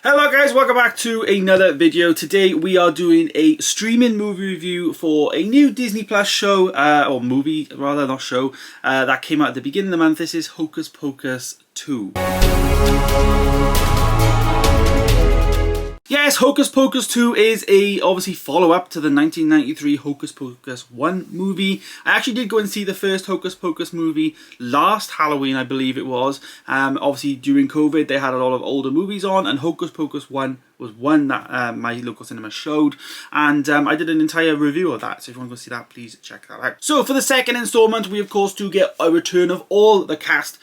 Hello guys, welcome back to another video. Today we are doing a streaming movie review for a new Disney Plus show, or movie rather, not show, that came out at the beginning of the month. This is Hocus Pocus 2. Yes, Hocus Pocus 2 is a obviously follow-up to the 1993 Hocus Pocus 1 movie. I actually did go and see the first Hocus Pocus movie last Halloween, I believe it was. Obviously during COVID they had a lot of older movies on, and Hocus Pocus 1 was one that my local cinema showed, and I did an entire review of that, so if you want to go see that, please check that out. So for the second installment, we of course do get a return of all the cast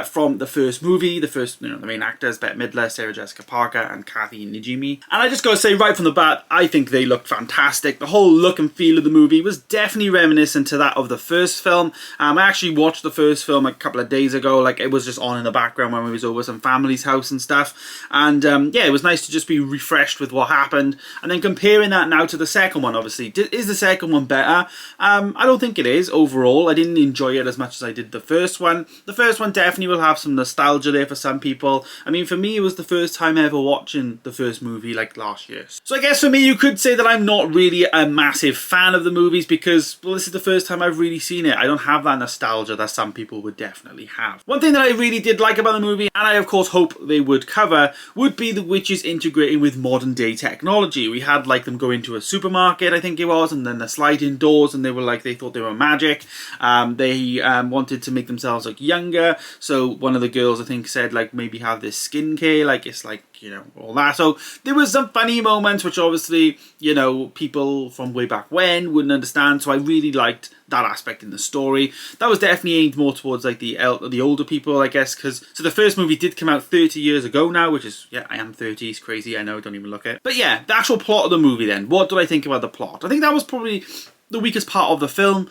from the first movie, the main actors, Bette Midler, Sarah Jessica Parker, and Kathy Najimy. And I just gotta say right from the bat, I think they look fantastic. The whole look and feel of the movie was definitely reminiscent to that of the first film. I actually watched the first film a couple of days ago, like it was just on in the background when we was over some family's house and stuff, and yeah, it was nice to just be refreshed with what happened, and then comparing that now to the second one. Obviously, is the second one better? I don't think it is overall. I didn't enjoy it as much as I did the first one. The first one definitely will have some nostalgia there for some people. I mean, for me, it was the first time ever watching the first movie, like last year. So I guess for me, you could say that I'm not really a massive fan of the movies because, well, this is the first time I've really seen it. I don't have that nostalgia that some people would definitely have. One thing that I really did like about the movie, and I of course hope they would cover, would be the witches integrating with modern day technology. We had like them go into a supermarket, I think it was, and then the sliding doors, and they thought they were magic. They wanted to make themselves look younger, so one of the girls I think said like maybe have this skincare, like it's like, you know, all that. So there was some funny moments which obviously, you know, people from way back when wouldn't understand, so I really liked that aspect in the story. That was definitely aimed more towards like the older people, I guess, because so the first movie did come out 30 years ago now, which is, yeah, I am 30, it's crazy, I know, don't even look it. But yeah, the actual plot of the movie then, what did I think about the plot? I think that was probably the weakest part of the film,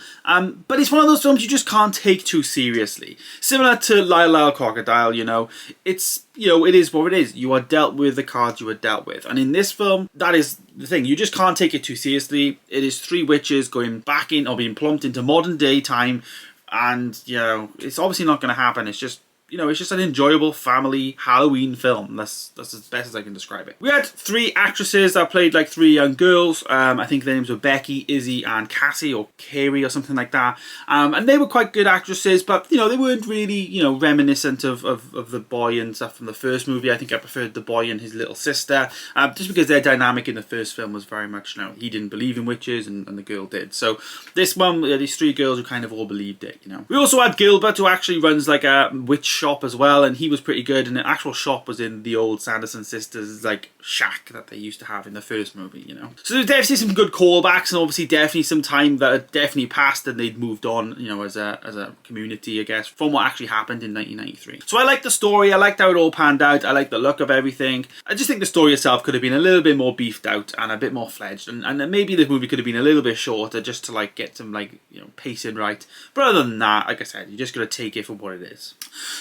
but it's one of those films you just can't take too seriously. Similar to Lyle Lyle Crocodile, you know, it's, you know, it is what it is. You are dealt with the cards you are dealt with, and in this film, that is the thing. You just can't take it too seriously. It is three witches going back in, or being plumped into modern day time, and, you know, it's obviously not going to happen. It's just, you know, it's just an enjoyable family Halloween film. That's as best as I can describe it. We had three actresses that played like three young girls. I think their names were Becky, Izzy, and Cassie, or Carrie, or something like that. And they were quite good actresses, but, you know, they weren't really, you know, reminiscent of the boy and stuff from the first movie. I think I preferred the boy and his little sister, just because their dynamic in the first film was very much, you know, he didn't believe in witches and the girl did. So this one, these three girls who kind of all believed it, you know. We also had Gilbert, who actually runs like a witch shop as well, and he was pretty good, and the actual shop was in the old Sanderson sisters like shack that they used to have in the first movie, you know. So there's definitely some good callbacks, and obviously definitely some time that had definitely passed and they'd moved on, you know, as a community, I guess, from what actually happened in 1993. So I liked the story, I liked how it all panned out, I liked the look of everything. I just think the story itself could have been a little bit more beefed out and a bit more fledged, and maybe the movie could have been a little bit shorter just to like get some, like, you know, pacing right. But other than that, like I said, you just gotta take it for what it is.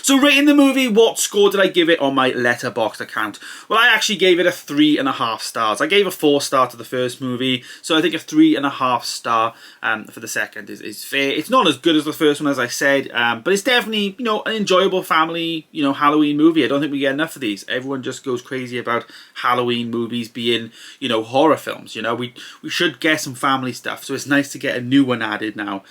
So rating the movie, what score did I give it on my Letterboxd account? Well, I actually gave it a 3.5 stars. I gave a 4-star to the first movie, so I think a 3.5 star for the second is fair. It's not as good as the first one, as I said, but it's definitely, you know, an enjoyable family, you know, Halloween movie. I don't think we get enough of these. Everyone just goes crazy about Halloween movies being, you know, horror films. You know, we should get some family stuff, so it's nice to get a new one added now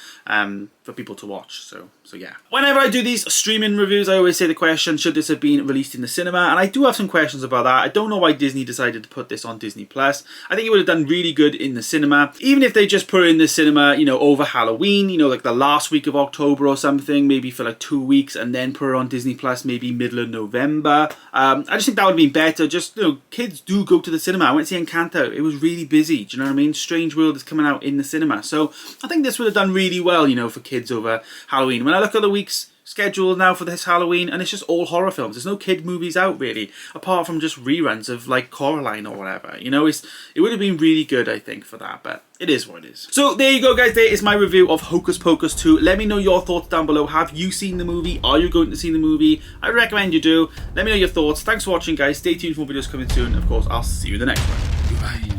for people to watch. So yeah. Whenever I do these streaming reviews, I always say the question, should this have been released in the cinema? And I do have some questions about that. I don't know why Disney decided to put this on Disney Plus. I think it would have done really good in the cinema. Even if they just put it in the cinema, you know, over Halloween, you know, like the last week of October or something, maybe for like 2 weeks, and then put it on Disney Plus maybe middle of November. I just think that would have been better. Just, you know, kids do go to the cinema. I went to see Encanto. It was really busy. Do you know what I mean? Strange World is coming out in the cinema. So I think this would have done really well, you know, for kids over Halloween. When I look at the week's schedule now for this Halloween, and it's just all horror films. There's no kid movies out really, apart from just reruns of like Coraline or whatever. You know, it would have been really good, I think, for that, but it is what it is. So there you go, guys. There is my review of Hocus Pocus 2. Let me know your thoughts down below. Have you seen the movie? Are you going to see the movie? I recommend you do. Let me know your thoughts. Thanks for watching, guys. Stay tuned for more videos coming soon. Of course, I'll see you in the next one. Goodbye.